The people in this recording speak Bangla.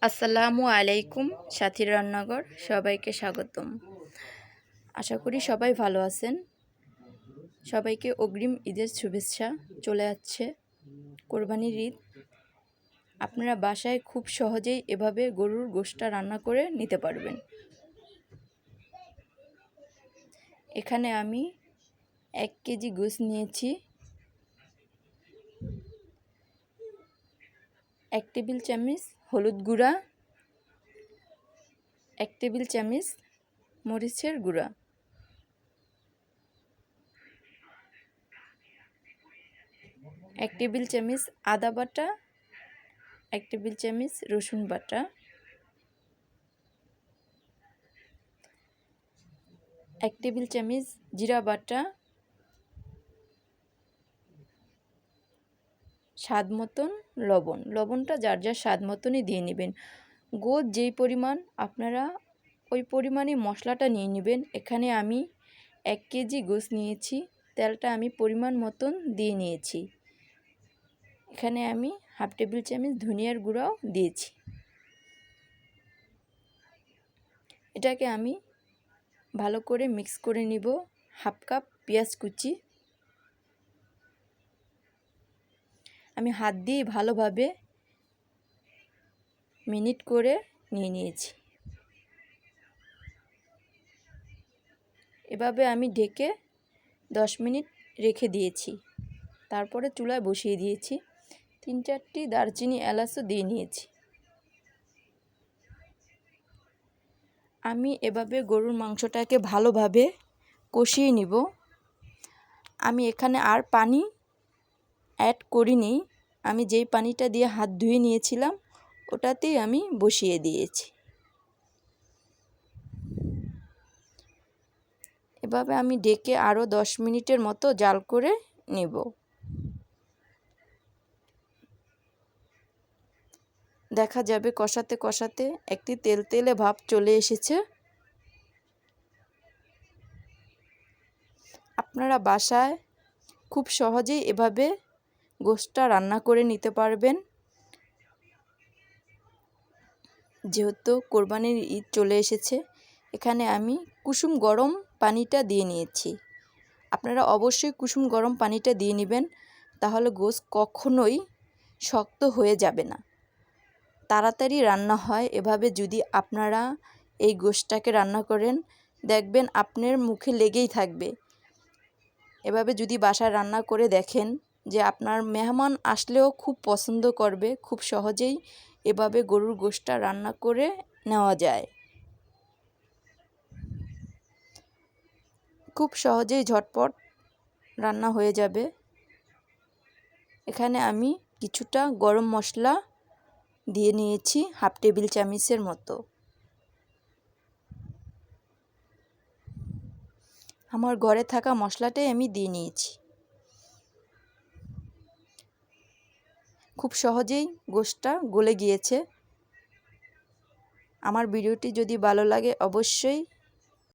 আসসালামু আলাইকুম। সাথীর রান্নাঘর সবাইকে স্বাগতম। আশা করি সবাই ভালো আছেন। সবাইকে অগ্রিম ঈদের শুভেচ্ছা। চলে যাচ্ছে কোরবানির ঈদ। আপনারা বাসায় খুব সহজেই এভাবে গরুর গোশতটা রান্না করে নিতে পারবেন। এখানে আমি 1 কেজি গোশ নিয়েছি। 1 টেবিল চামচ হলুদ গুঁড়া, 1 টেবিল চামচ মরিচের গুঁড়া, 1 টেবিল চামচ আদা বাটা, 1 টেবিল চামচ রসুন বাটা, 1 টেবিল চামচ জিরা বাটা, স্বাদ মতন লবণ। লবণটা যার যার স্বাদ মতনই দিয়ে নেবেন। গোশ যেই পরিমাণ আপনারা ওই পরিমাণই মশলাটা নিয়ে নেবেন। এখানে আমি 1 কেজি গোশ নিয়েছি। তেলটা আমি পরিমাণ মতন দিয়ে নিয়েছি। এখানে আমি হাফ টেবিল চামচ ধনিয়ার গুঁড়াও দিয়েছি। এটাকে আমি ভালো করে মিক্স করে নিব। হাফ কাপ পেঁয়াজ কুচি আমি হাত দিয়ে ভালোভাবে মিনিট করে নিয়ে নিয়েছি। এভাবে আমি ঢেকে 10 মিনিট রেখে দিয়েছি। তারপরে চুলায় বসিয়ে দিয়েছি। 3-4টি দারচিনি এলাচও দিয়ে নিয়েছি। আমি এভাবে গরুর মাংসটাকে ভালোভাবে কষিয়ে নিব। আমি এখানে আর পানি অ্যাড করিনি। আমি যেই পানিটা দিয়ে হাত ধুয়ে নিয়েছিলাম ওটাতেই আমি বসিয়ে দিয়েছি। এভাবে আমি ঢেকে আরও 10 মিনিটের মতো জাল করে নেব। দেখা যাবে কষাতে কষাতে একটি তেলতেলে ভাব চলে এসেছে। আপনারা বাসায় খুব সহজেই এভাবে গোশতটা রান্না করে নিতে পারবেন। যেহেতু কোরবানির ঈদ চলে এসেছে, এখানে আমি কুসুম গরম পানিটা দিয়ে নিয়েছি। আপনারা অবশ্যই কুসুম গরম পানিটা দিয়ে নেবেন, তাহলে গোশত কখনোই শক্ত হয়ে যাবে না, তাড়াতাড়ি রান্না হয়। এভাবে যদি আপনারা এই গোশতটাকে রান্না করেন, দেখবেন আপনার মুখে লেগেই থাকবে। এভাবে যদি বাসায় রান্না করে দেখেন, যে আপনার মেহমান আসলেও খুব পছন্দ করবে। খুব সহজেই এভাবে গরুর গোশতটা রান্না করে নেওয়া যায়। খুব সহজেই ঝটপট রান্না হয়ে যাবে। এখানে আমি কিছুটা গরম মশলা দিয়ে নিয়েছি, হাফ টেবিল চামচের মতো। আমার ঘরে থাকা মশলাটাই আমি দিয়ে নিয়েছি। খুব সহজেই গোশতটা গলে গিয়েছে। আমার ভিডিওটি যদি ভালো লাগে অবশ্যই